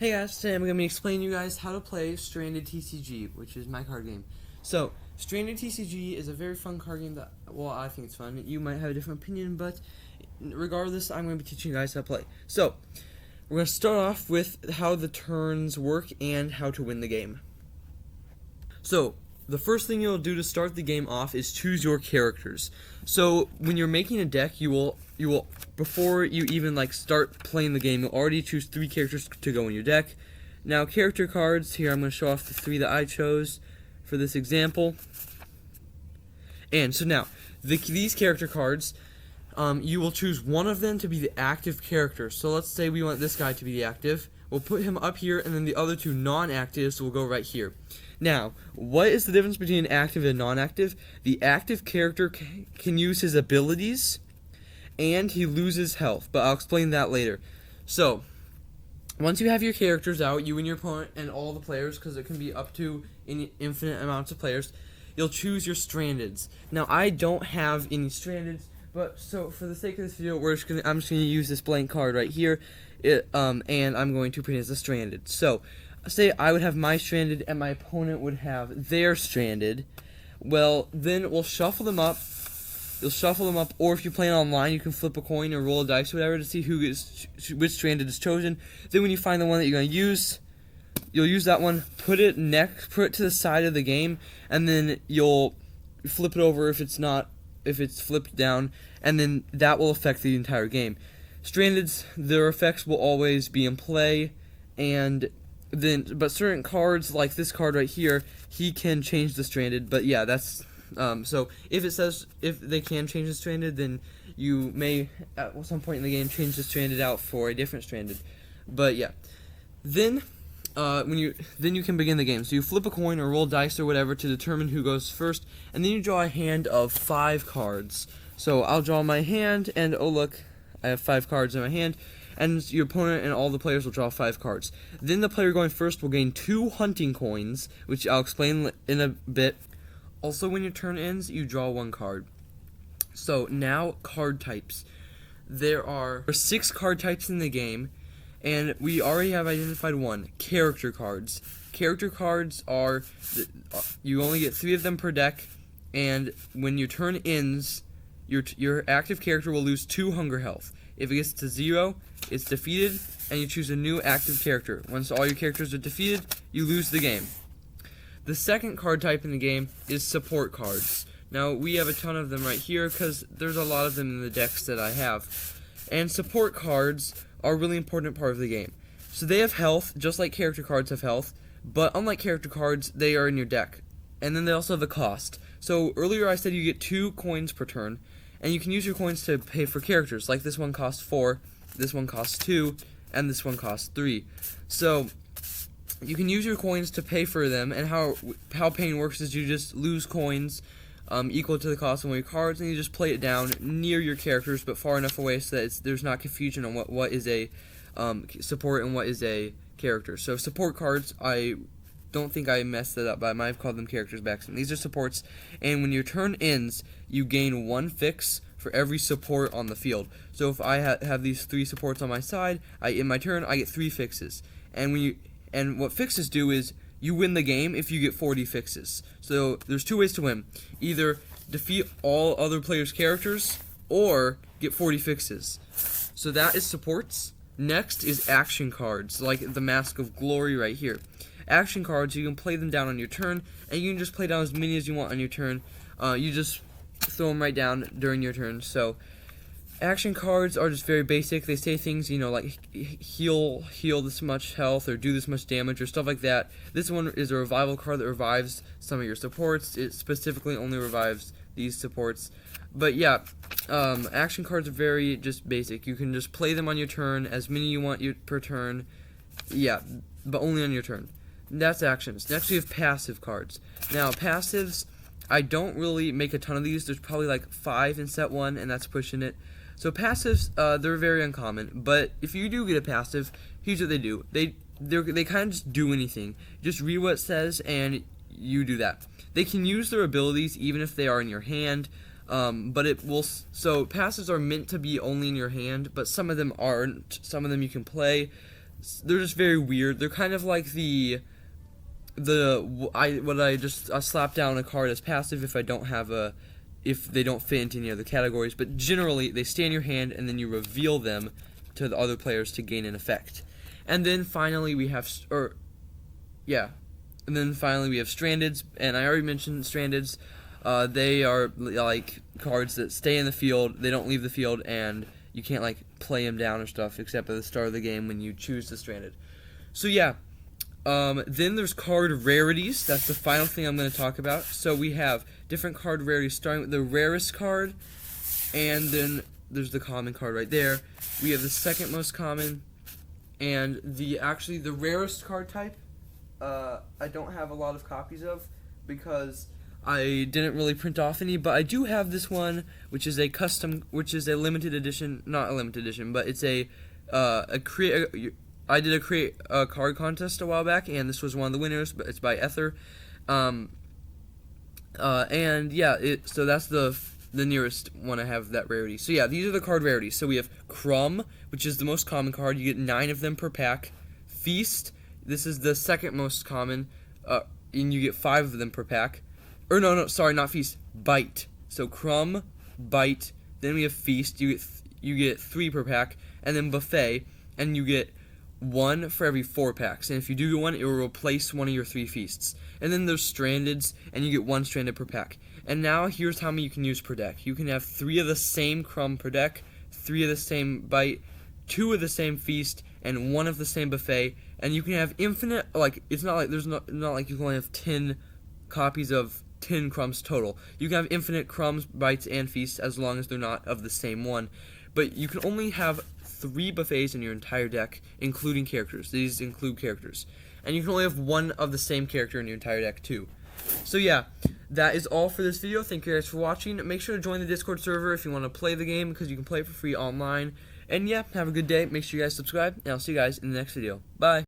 Hey guys, today I'm going to be explaining to you guys how to play Stranded TCG, which is my card game. So, Stranded TCG is a very fun card game that, well, I think it's fun. You might have a different opinion, but regardless, I'm going to be teaching you guys how to play. So, we're going to start off with how the turns work and how to win the game. So, the first thing you'll do to start the game off is choose your characters. So, when you're making a deck, you will before you even start playing the game, you'll already choose 3 characters to go in your deck. Now, character cards, here I'm going to show off the 3 that I chose for this example. And so now, these character cards, you will choose one of them to be the active character. So let's say we want this guy to be the active. We'll put him up here, and then the other 2 non-actives will go right here. Now, what is the difference between active and non-active? The active character can use his abilities, and he loses health, but I'll explain that later. So, once you have your characters out, you and your opponent and all the players, because it can be up to infinite amounts of players, you'll choose your strandeds. Now, I don't have any strandeds, but so for the sake of this video, I'm just gonna use this blank card right here, and I'm going to put it as a stranded. So, say I would have my stranded and my opponent would have their stranded. Well, then we'll shuffle them up. You'll shuffle them up, or if you play it online, you can flip a coin or roll a dice or whatever to see which stranded is chosen. Then when you find the one that you're going to use, you'll use that one, put it to the side of the game, and then you'll flip it over if it's flipped down, and then that will affect the entire game. Strandeds, their effects will always be in play, but certain cards, like this card right here, he can change the stranded, but yeah, that's... So if it says if they can change the stranded, then you may at some point in the game change the stranded out for a different stranded. But yeah, then you can begin the game. So you flip a coin or roll dice or whatever to determine who goes first, and then you draw a hand of 5 cards. So I'll draw my hand, and oh look, I have 5 cards in my hand. And your opponent and all the players will draw 5 cards. Then the player going first will gain 2 hunting coins, which I'll explain in a bit. Also, when your turn ends, you draw 1 card. So, now, card types. There are 6 card types in the game, and we already have identified one, character cards. Character cards are, you only get 3 of them per deck, and when your turn ends, your active character will lose 2 hunger health. If it gets to 0, it's defeated, and you choose a new active character. Once all your characters are defeated, you lose the game. The second card type in the game is support cards. Now, we have a ton of them right here because there's a lot of them in the decks that I have. And support cards are a really important part of the game. So they have health, just like character cards have health, but unlike character cards, they are in your deck. And then they also have a cost. So earlier I said you get 2 coins per turn, and you can use your coins to pay for characters. Like this one costs 4, this one costs 2, and this one costs 3. So you can use your coins to pay for them, and how paying works is you just lose coins equal to the cost of one of your cards, and you just play it down near your characters, but far enough away so that there's not confusion on what is a support and what is a character. So support cards, I don't think I messed that up, but I might have called them characters back then. These are supports, and when your turn ends, you gain 1 fix for every support on the field. So if I have these 3 supports on my side, in my turn, I get 3 fixes. And what fixes do is you win the game if you get 40 fixes. So there's 2 ways to win. Either defeat all other players' characters or get 40 fixes. So that is supports. Next is action cards, like the Mask of Glory right here. Action cards, you can play them down on your turn, and you can just play down as many as you want on your turn. You just throw them right down during your turn. So action cards are just very basic. They say things, like heal this much health or do this much damage or stuff like that. This one is a revival card that revives some of your supports. It specifically only revives these supports. But yeah, action cards are very just basic. You can just play them on your turn, as many you want per turn. Yeah, but only on your turn. That's actions. Next we have passive cards. Now passives, I don't really make a ton of these. There's probably like 5 in set 1, and that's pushing it. So passives, they're very uncommon, but if you do get a passive, here's what they do. They kind of just do anything. Just read what it says, and you do that. They can use their abilities even if they are in your hand, but it will. So passives are meant to be only in your hand, but some of them aren't. Some of them you can play. they're just very weird. They're kind of like what I just slap down a card as passive if they don't fit into any other categories. But generally, they stay in your hand, and then you reveal them to the other players to gain an effect. And then finally we have Strandeds, and I already mentioned Strandeds. They are like cards that stay in the field. They don't leave the field, and you can't like play them down or stuff except at the start of the game when you choose the Stranded. So yeah. Then there's card rarities. That's the final thing I'm going to talk about. So we have different card rarities, starting with the rarest card, and then there's the common card right there. We have the second most common, and the rarest card type. I don't have a lot of copies of because I didn't really print off any, but I do have this one, which is a limited edition, not a limited edition, but it's I did a create a card contest a while back, and this was one of the winners. But it's by Ether, and yeah, so that's the nearest one I have that rarity. So yeah, these are the card rarities. So we have Crumb, which is the most common card. You get 9 of them per pack. Feast, this is the second most common, and you get 5 of them per pack. Or no, sorry, not Feast. Bite. So Crumb, Bite. Then we have Feast. You get 3 per pack, and then Buffet, and you get 1 for every 4 packs, and if you do get 1, it will replace one of your 3 feasts. And then there's Strandeds, and you get 1 Stranded per pack. And now here's how many you can use per deck. You can have 3 of the same Crumb per deck, 3 of the same Bite, 2 of the same Feast, and 1 of the same Buffet. And you can have infinite. Like it's not like not like you can only have 10 copies of 10 Crumbs total. You can have infinite Crumbs, Bites, and Feasts as long as they're not of the same one. But you can only have 3 buffets in your entire deck, including characters. These include characters. And you can only have 1 of the same character in your entire deck, too. So yeah, that is all for this video. Thank you guys for watching. Make sure to join the Discord server if you want to play the game, because you can play it for free online. And yeah, have a good day. Make sure you guys subscribe, and I'll see you guys in the next video. Bye!